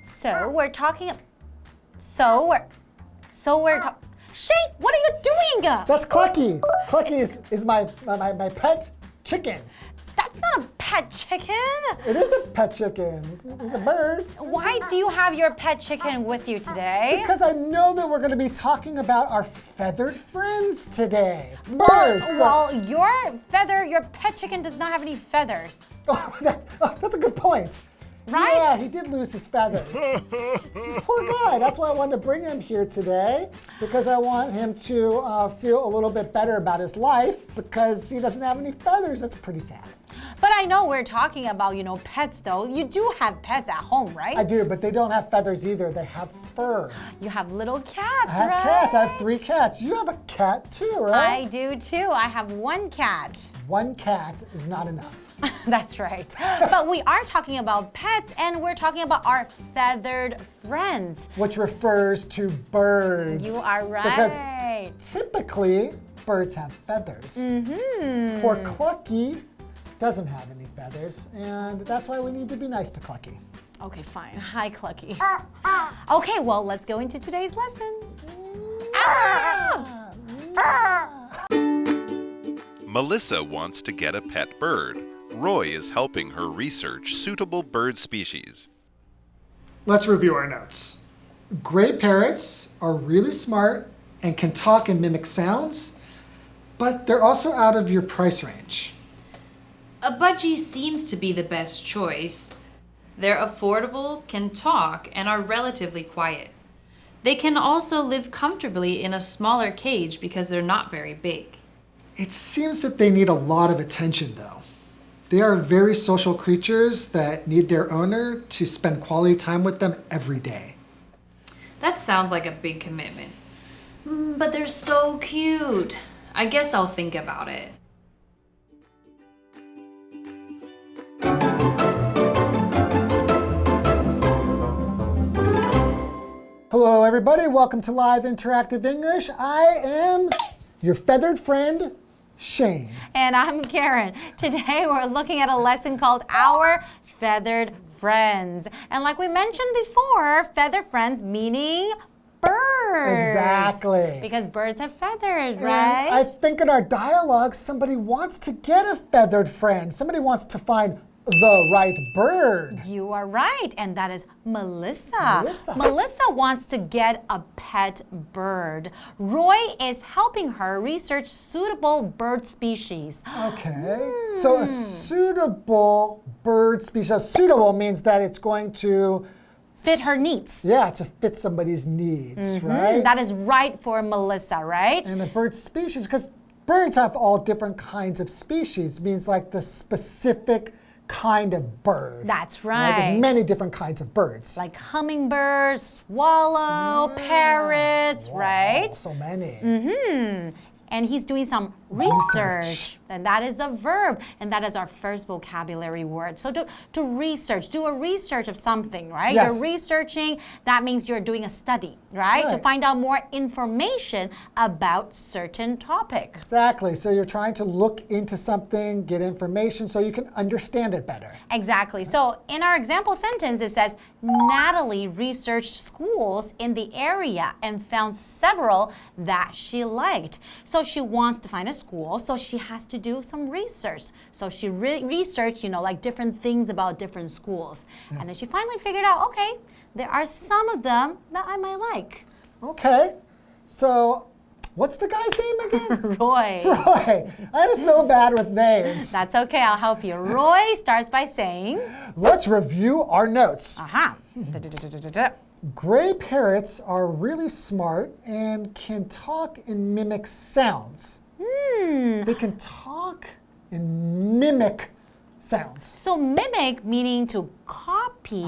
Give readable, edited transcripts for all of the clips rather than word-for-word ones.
So we're talking. Shane, what are you doing? That's Clucky. Clucky is my pet chicken. That's not a pet chicken. It is a pet chicken. It's a bird. Why do you have your pet chicken with you today? Because I know that we're going to be talking about our feathered friends today. Birds. Well, your pet chicken does not have any feathers. That's a good point. Right? Yeah, he did lose his feathers. Poor guy. That's why I wanted to bring him here today, because I want him to feel a little bit better about his life because he doesn't have any feathers. That's pretty sad. But I know we're talking about, pets though. You do have pets at home, right? I do, but they don't have feathers either. They have fur. You have little cats, I have right? cats. I have 3 cats. You have a cat too, right? I do too. I have 1 cat. 1 cat is not enough. That's right. But we are talking about pets, and we're talking about our feathered friends. Which refers to birds. You are right. Because typically, birds have feathers. Mm-hmm. Poor Clucky doesn't have any feathers, and that's why we need to be nice to Clucky. Okay, fine. Hi, Clucky. Okay, well, let's go into today's lesson. Melissa wants to get a pet bird. Roy is helping her research suitable bird species. Let's review our notes. Gray parrots are really smart and can talk and mimic sounds, but they're also out of your price range. A budgie seems to be the best choice. They're affordable, can talk, and are relatively quiet. They can also live comfortably in a smaller cage because they're not very big. It seems that they need a lot of attention, though. They are very social creatures that need their owner to spend quality time with them every day. That sounds like a big commitment. But they're so cute. I guess I'll think about it. Hello, everybody. Welcome to Live Interactive English. I am your feathered friend, Shane. And I'm Karen. Today we're looking at a lesson called Our Feathered Friends. And like we mentioned before, feathered friends meaning birds. Exactly. Because birds have feathers, right? And I think in our dialogue, somebody wants to get a feathered friend. Somebody wants to find the right bird. You are right, and that is Melissa. Melissa wants to get a pet bird. Roy is helping her research suitable bird species. Okay, so a suitable bird species. So suitable means that it's going to fit her needs. Yeah, to fit somebody's needs, right? That is right for Melissa, right? And a bird species, because birds have all different kinds of species, means like the specific kind of bird. That's right. There's many different kinds of birds. Like hummingbirds, swallow, parrots, right? So many. And he's doing some research. And that is a verb. And that is our first vocabulary word. So to research, do a research of something, right? Yes. You're researching, that means you're doing a study, right? To find out more information about certain topic. Exactly. So you're trying to look into something, get information so you can understand it better. Exactly. So in our example sentence, it says, Natalie researched schools in the area and found several that she liked. So she wants to find a school, so she has to do some research. So she researched, like different things about different schools. Yes. And then she finally figured out, okay, there are some of them that I might like. Okay. So what's the guy's name again? Roy. Roy. I'm so bad with names. That's okay, I'll help you. Roy starts by saying, let's review our notes. Gray parrots are really smart and can talk and mimic sounds. They can talk and mimic sounds. So mimic meaning to copy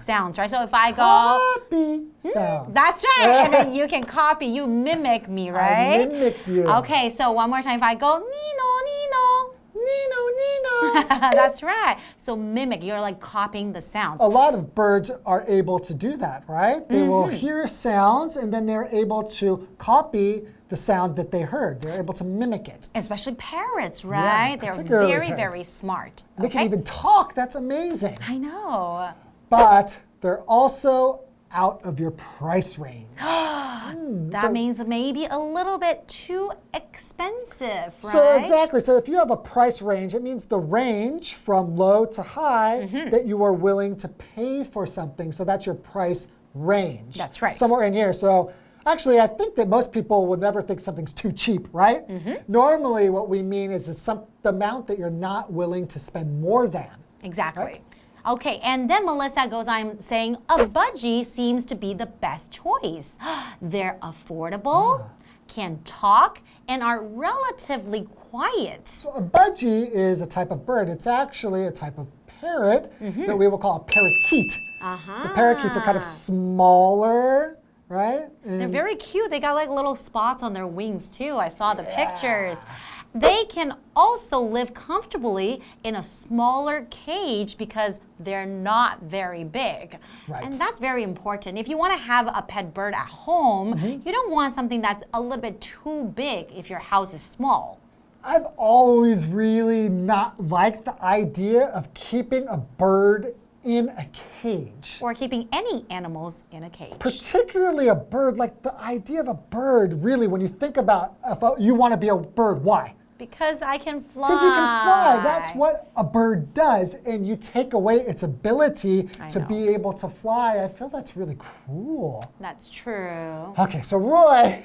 sounds, right? So if I go copy sounds. That's right. And then you can copy, you mimic me, right? I mimicked you. Okay, so one more time. If I go Nino, Nino. Nino, Nino. That's right. So mimic, you're like copying the sounds. A lot of birds are able to do that, right? They will hear sounds and then they're able to copy the sound that they heard. They're able to mimic it. Especially parrots, right? Yeah, They're very, very smart. They can even talk. That's amazing. I know. But they're also out of your price range. That means maybe a little bit too expensive, right? So exactly. So if you have a price range, it means the range from low to high that you are willing to pay for something. So that's your price range. That's right. Somewhere in here. So actually, I think that most people would never think something's too cheap, right? Normally, what we mean is the amount that you're not willing to spend more than. Exactly. Right? Okay, and then Melissa goes on saying, a budgie seems to be the best choice. They're affordable, can talk, and are relatively quiet. So a budgie is a type of bird. It's actually a type of parrot that we will call a parakeet. So parakeets are kind of smaller, right? They're very cute. They got like little spots on their wings too. I saw the pictures. They can also live comfortably in a smaller cage because they're not very big. Right. And that's very important. If you want to have a pet bird at home, you don't want something that's a little bit too big if your house is small. I've always really not liked the idea of keeping a bird in a cage. Or keeping any animals in a cage. Particularly a bird, like the idea of a bird, really, when you think about if you want to be a bird, why? Because I can fly. Because you can fly. That's what a bird does. And you take away its ability to be able to fly. I feel that's really cruel. That's true. Okay, so Roy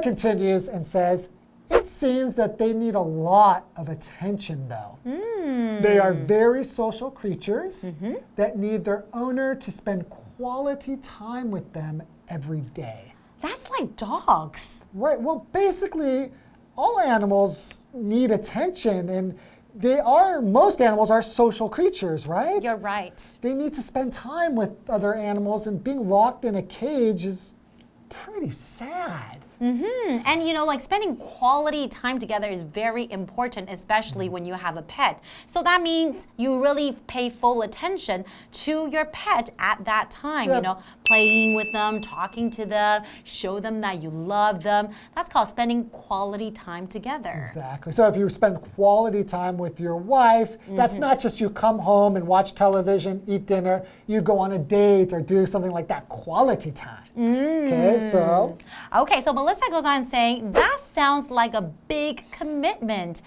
continues and says, it seems that they need a lot of attention, though. They are very social creatures that need their owner to spend quality time with them every day. That's like dogs. Right, well, basically, all animals need attention, and most animals are social creatures, right? You're right. They need to spend time with other animals, and being locked in a cage is pretty sad. And you know, like spending quality time together is very important, especially when you have a pet. So that means you really pay full attention to your pet at that time, you know, playing with them, talking to them, show them that you love them. That's called spending quality time together. Exactly. So if you spend quality time with your wife, that's not just you come home and watch television, eat dinner, you go on a date or do something like that. Quality time. Okay, so Melissa goes on saying, that sounds like a big commitment,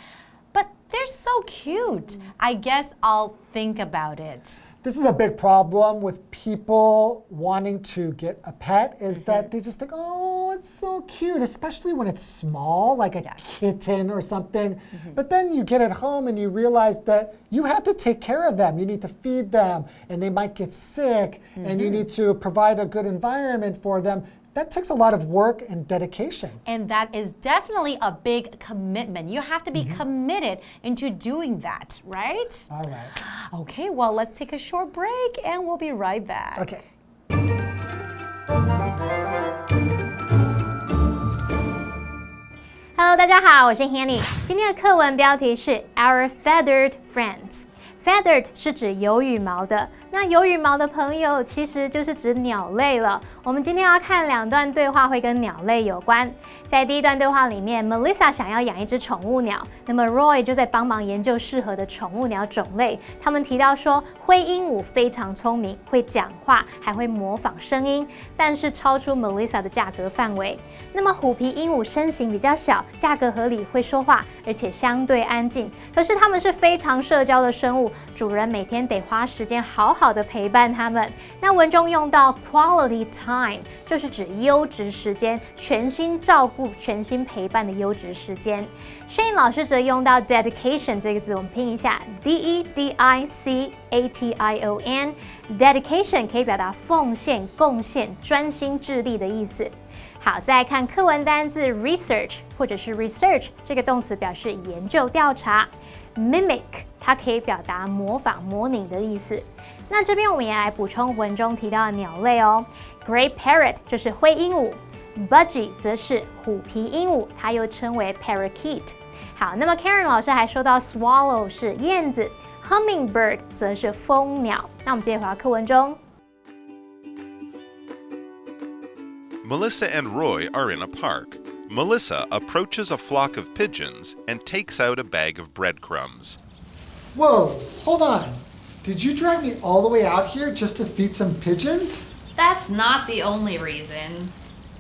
but they're so cute. I guess I'll think about it. This is a big problem with people wanting to get a pet is that they just think, oh, it's so cute, especially when it's small, like a kitten or something. But then you get it home and you realize that you have to take care of them. You need to feed them, and they might get sick, and you need to provide a good environment for them. That takes a lot of work and dedication. And that is definitely a big commitment. You have to be committed into doing that, right? All right. Okay, well, let's take a short break and we'll be right back. Okay. Hello， 大家好，我是 Hanny。今天的课文标题是 Our Feathered Friends。Feathered 是指有羽毛的，那有羽毛的朋友其实就是指鸟类了。我们今天要看2段对话，会跟鸟类有关。在第一段对话里面 ，Melissa 想要养一只宠物鸟，那么 Roy 就在帮忙研究适合的宠物鸟种类。他们提到说，灰鹦鹉非常聪明，会讲话，还会模仿声音，但是超出 Melissa 的价格范围。那么虎皮鹦鹉身形比较小，价格合理，会说话，而且相对安静。可是它们是非常社交的生物。主人每天得花时间好好的陪伴它们。那文中用到 quality time， 就是指优质时间，全心照顾、全心陪伴的优质时间。Shane 老师则用到 dedication 这个字，我们拼一下 D-E-D-I-C-A-T-I-O-N。dedication 可以表达奉献、贡献、专心致力的意思。好，再来看课文单字 research 或者是 research 这个动词表示研究、调查。Mimic 它可以表达模仿、模拟的意思。那这边我们也来补充文中提到的鸟类哦。Great Parrot 就是灰鹦鹉 ，Budgie 则是虎皮鹦鹉，它又称为 parakeet。好，那么 Karen 老师还说到 Swallow 是燕子 ，Hummingbird 则是蜂鸟。那我们接着回到课文中。Melissa and Roy are in a park. Melissa approaches a flock of pigeons and takes out a bag of breadcrumbs. Whoa, hold on. Did you drag me all the way out here just to feed some pigeons? That's not the only reason.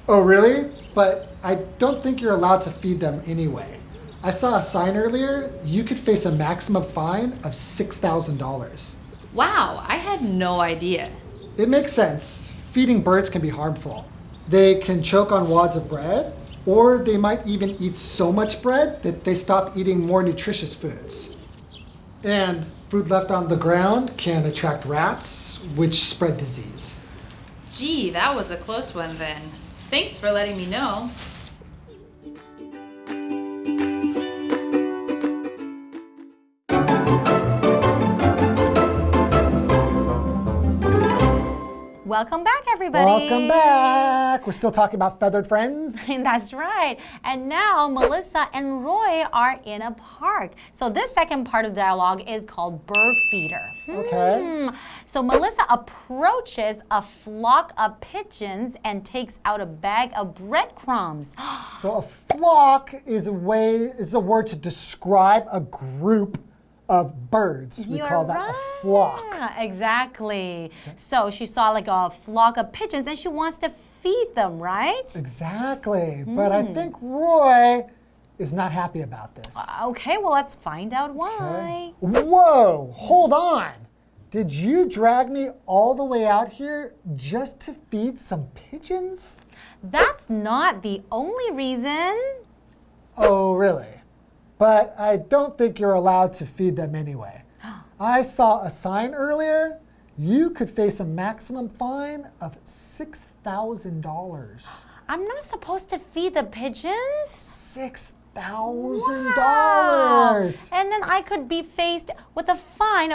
Oh, really? But I don't think you're allowed to feed them anyway. I saw a sign earlier. You could face a maximum fine of $6,000. Wow, I had no idea. It makes sense. Feeding birds can be harmful. They can choke on wads of bread, or they might even eat so much bread that they stop eating more nutritious foods. And food left on the ground can attract rats, which spread disease. Gee, that was a close one then. Thanks for letting me know. Welcome back, everybody. Welcome back. We're still talking about feathered friends. That's right. And now Melissa and Roy are in a park. So this second part of the dialogue is called bird feeder. Okay. So Melissa approaches a flock of pigeons and takes out a bag of breadcrumbs. So a flock is a word to describe a group of birds. We call that a flock. Yeah, exactly. So she saw like a flock of pigeons and she wants to feed them, right? Exactly. But I think Roy is not happy about this. Okay, well, let's find out why. Okay. Whoa, hold on. Did you drag me all the way out here just to feed some pigeons? That's not the only reason. Oh, really? But I don't think you're allowed to feed them anyway. I saw a sign earlier. You could face a maximum fine of $6,000. I'm not supposed to feed the pigeons? $6,000. Wow. And then I could be faced with a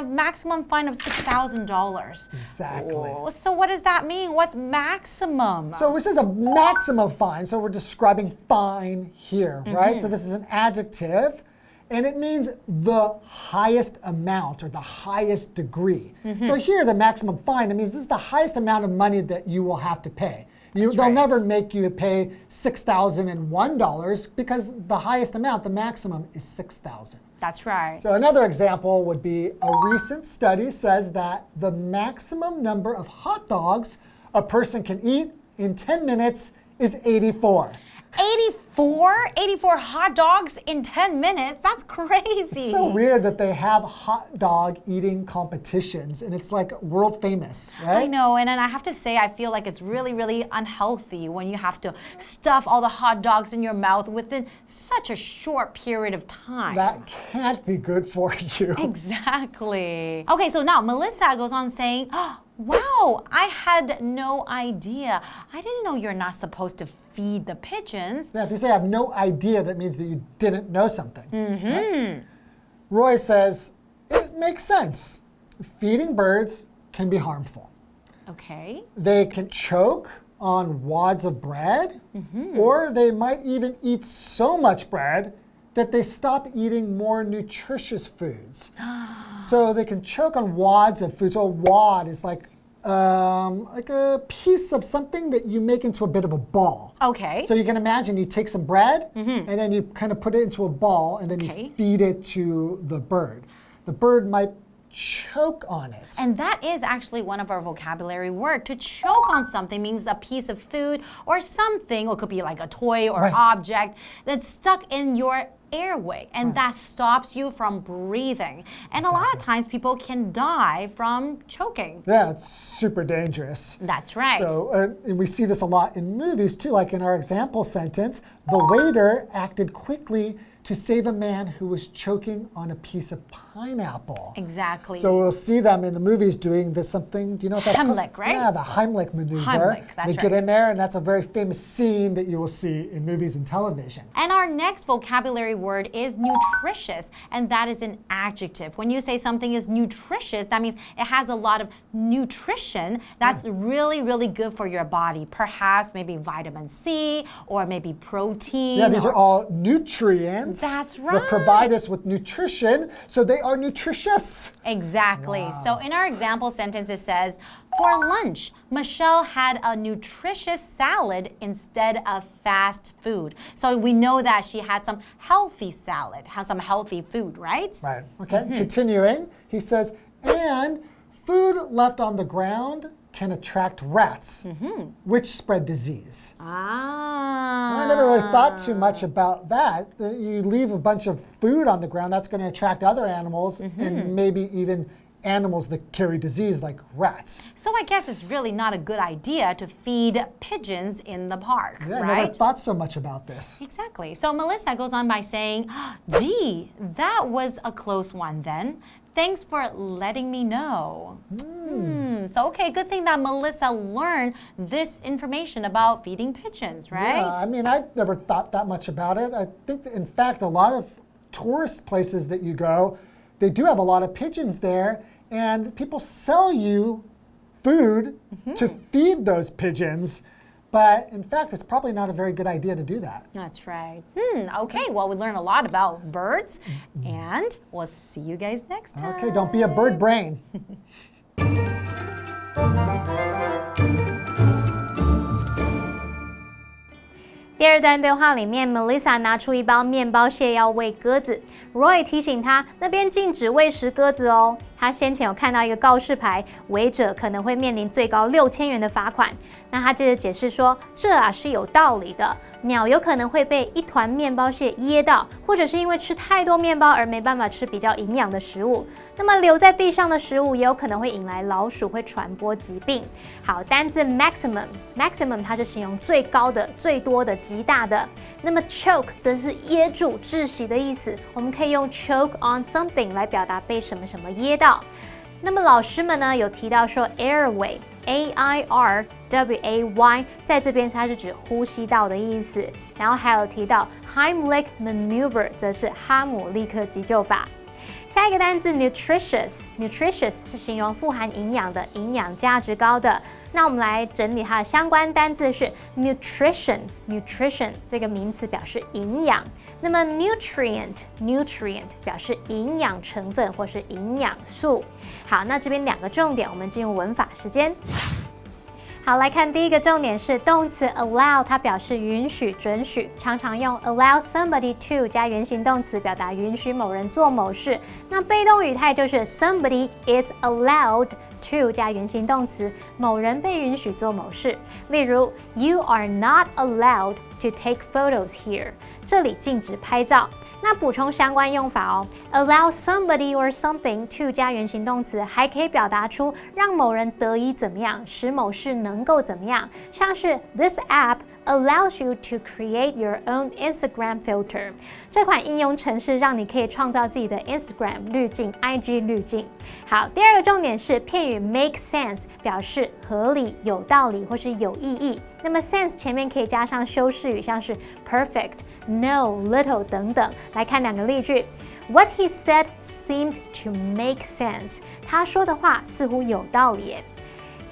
maximum fine of $6,000. Exactly. Oh, so what does that mean? What's maximum? So this is a maximum fine. So we're describing fine here, right? So this is an adjective. And it means the highest amount or the highest degree. So here, the maximum fine, it means this is the highest amount of money that you will have to pay. They'll never make you pay $6,001 because the highest amount, the maximum, is $6,000. That's right. So another example would be a recent study says that the maximum number of hot dogs a person can eat in 10 minutes is 84. 84 hot dogs in 10 minutes? That's crazy. It's so weird that they have hot dog eating competitions and it's like world famous, right? I know, and then I have to say, I feel like it's really, really unhealthy when you have to stuff all the hot dogs in your mouth within such a short period of time. That can't be good for you. Exactly. Okay, so now Melissa goes on saying, oh, wow, I had no idea. I didn't know you're not supposed to feed the pigeons. Yeah, if you say I have no idea, that means that you didn't know something. Right? Roy says, it makes sense. Feeding birds can be harmful. Okay. They can choke on wads of bread, or they might even eat so much bread that they stop eating more nutritious foods. So they can choke on wads of food. So a wad is like a piece of something that you make into a bit of a ball. Okay. So you can imagine you take some bread and then you kind of put it into a ball and then you feed it to the bird. The bird might choke on it. And that is actually one of our vocabulary words. To choke on something means a piece of food or something, or it could be like a toy or object that's stuck in your airway, and that stops you from breathing. And a lot of times people can die from choking. Yeah, it's super dangerous. That's right. So and we see this a lot in movies too, like in our example sentence, the waiter acted quickly to save a man who was choking on a piece of pineapple. Exactly. So we'll see them in the movies doing this something, do you know what that's called? Heimlich, right? Yeah, the Heimlich maneuver. Heimlich, that's They get in there, and that's a very famous scene that you will see in movies and television. And our next vocabulary word is nutritious, and that is an adjective. When you say something is nutritious, that means it has a lot of nutrition that's really, really good for your body. Perhaps maybe vitamin C or maybe protein. Yeah, these are all nutrients. That's right. That provide us with nutrition, so they are nutritious. Exactly. So in our example sentence, it says, For lunch, Michelle had a nutritious salad instead of fast food. So we know that she had some healthy salad, some healthy food, right? Right. Okay. Continuing, he says, and food left on the ground can attract rats, which spread disease. Ah. I never really thought too much about that. You leave a bunch of food on the ground, that's going to attract other animals and maybe even animals that carry disease like rats. So I guess it's really not a good idea to feed pigeons in the park, Yeah, right? I never thought so much about this. Exactly. So Melissa goes on by saying, gee, that was a close one then. Thanks for letting me know. So, okay, good thing that Melissa learned this information about feeding pigeons, right? Yeah, I mean, I never thought that much about it. I think that, in fact, a lot of tourist places that you go, they do have a lot of pigeons there, and people sell you food to feed those pigeons. But in fact, it's probably not a very good idea to do that. That's right. Okay, well, we learned a lot about birds, and we'll see you guys next time. Okay, don't be a bird brain. 第二段对话里面 ，Melissa 拿出一包面包屑要喂鸽子 ，Roy 提醒她那边禁止喂食鸽子哦。他先前有看到一个告示牌，违者可能会面临最高6000元的罚款。那他接着解释说，这是有道理的。鸟有可能会被一团面包屑噎到，或者是因为吃太多面包而没办法吃比较营养的食物。那么留在地上的食物也有可能会引来老鼠，会传播疾病。好，单字 maximum 它是形容最高的、最多的、极大的。那么 choke 则是噎住、窒息的意思，我们可以用 choke on something 来表达被什么什么噎到。那么老师们呢有提到说 airway。AIRWAY 在这边它是指呼吸道的意思，然后还有提到 Heimlich maneuver 则是哈姆立克急救法。下一个单字 nutritious 是形容富含营养的、营养价值高的。那我们来整理它的相关单字是 nutrition 这个名词表示营养，那么 nutrient 表示营养成分或是营养素。好，那这边两个重点，我们进入文法时间。好，来看第一个重点是动词 allow， 它表示允许、准许，常常用 allow somebody to 加原形动词表达允许某人做某事。那被动语态就是 somebody is allowed to 加原形动词，某人被允许做某事。例如 ，You are not allowed to take photos here， 这里禁止拍照。那补充相关用法哦 ，allow somebody or something to 加原形动词，还可以表达出让某人得以怎么样，使某事能够怎么样，像是 This app allows you to create your own Instagram filter。这款应用程式让你可以创造自己的 Instagram 滤镜、IG 滤镜。好，第二个重点是片语 make sense， 表示合理、有道理或是有意义。那么 sense 前面可以加上修饰语，像是 perfect、no、little 等等。来看两个例句。What he said seemed to make sense。他说的话似乎有道理耶。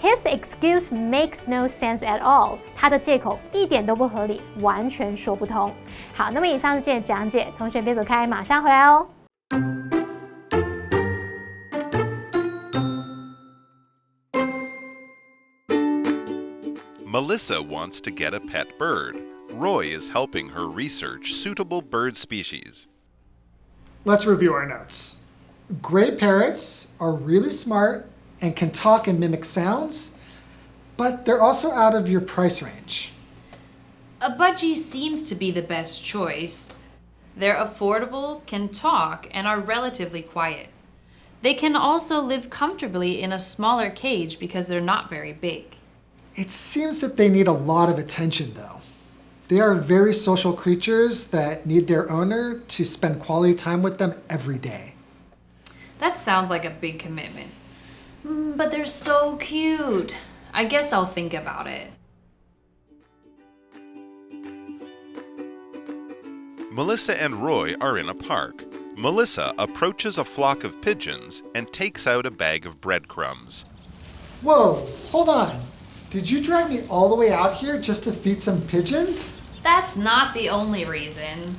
His excuse makes no sense at all。他的借口一点都不合理，完全说不通。好，那么以上是今天的讲解，同学别走开，马上回来哦。Melissa wants to get a pet bird. Roy is helping her research suitable bird species. Let's review our notes. Gray parrots are really smart and can talk and mimic sounds, but they're also out of your price range. A budgie seems to be the best choice. They're affordable, can talk, and are relatively quiet. They can also live comfortably in a smaller cage because they're not very big. It seems that they need a lot of attention, though. They are very social creatures that need their owner to spend quality time with them every day. That sounds like a big commitment. But they're so cute. I guess I'll think about it. Melissa and Roy are in a park. Melissa approaches a flock of pigeons and takes out a bag of breadcrumbs. Whoa, hold on. Did you drag me all the way out here just to feed some pigeons? That's not the only reason.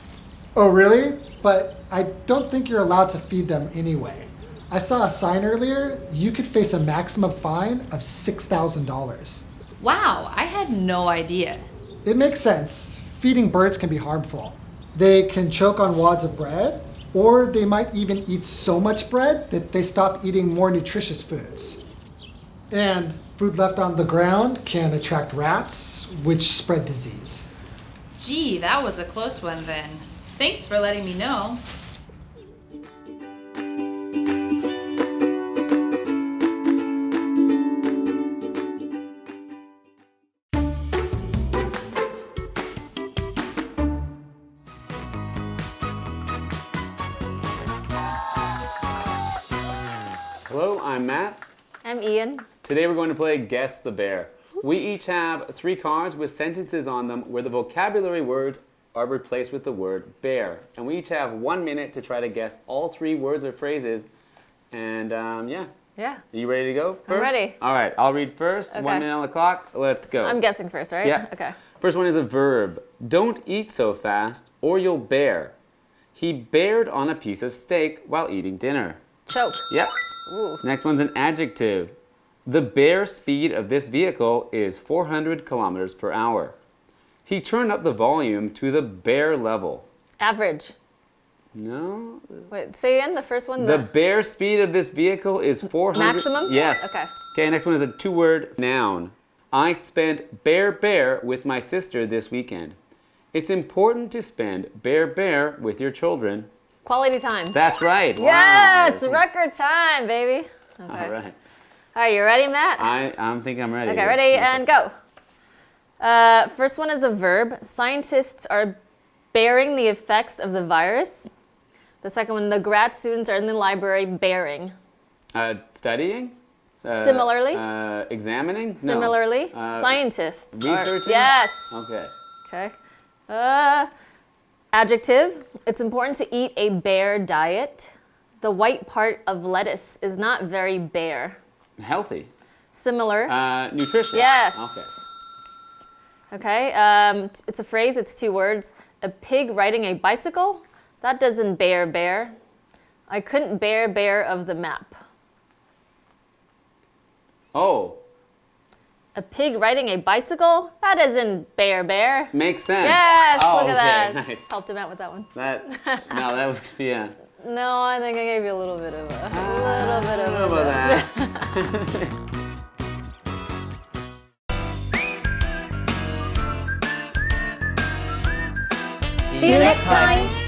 Oh, really? But I don't think you're allowed to feed them anyway. I saw a sign earlier. You could face a maximum fine of $6,000. Wow, I had no idea. It makes sense. Feeding birds can be harmful. They can choke on wads of bread, or they might even eat so much bread that they stop eating more nutritious foods. And food left on the ground can attract rats, which spread disease. Gee, that was a close one then. Thanks for letting me know. Hello, I'm Matt. I'm Iyin. Today we're going to play Guess the Bear. We each have 3 cards with sentences on them where the vocabulary words are replaced with the word bear. And we each have 1 minute to try to guess all 3 words or phrases. And yeah. Yeah. Are you ready to go first? I'm ready. All right, I'll read first. Okay. 1 minute on the clock. Let's go. I'm guessing first, right? Yeah. Okay. First one is a verb. Don't eat so fast or you'll bear. He bared on a piece of steak while eating dinner. Choke. Yep. Ooh. Next one's an adjective. The bare speed of this vehicle is 400 kilometers per hour. He turned up the volume to the bare level. Average. No? Wait, say again, the first one? The bare speed of this vehicle is 400... Maximum? Yes. Okay. Okay, next one is a 2-word noun. I spent bear with my sister this weekend. It's important to spend bear with your children. Quality time. That's right. Yes! Wow. Record time, baby. Okay. All right. All right, you ready, Matt? I'm thinking I'm ready. Okay, ready, and go. First one is a verb. Scientists are bearing the effects of the virus. The second one, the grad students are in the library bearing. Studying? Similarly? Examining? No. Similarly, scientists. Researching? Yes. Okay. Okay. Adjective. It's important to eat a bare diet. The white part of lettuce is not very bare. Healthy. Similar. Nutritious. Yes. Okay. Okay. It's a phrase. It's 2 words. A pig riding a bicycle. That doesn't bear. I couldn't bear of the map. Oh. A pig riding a bicycle? That isn't bear. Makes sense. Yes, Oh, look at that. Nice. Helped him out with that one. That was, yeah. No, I think I gave you a little bit of a How about that? See you next time.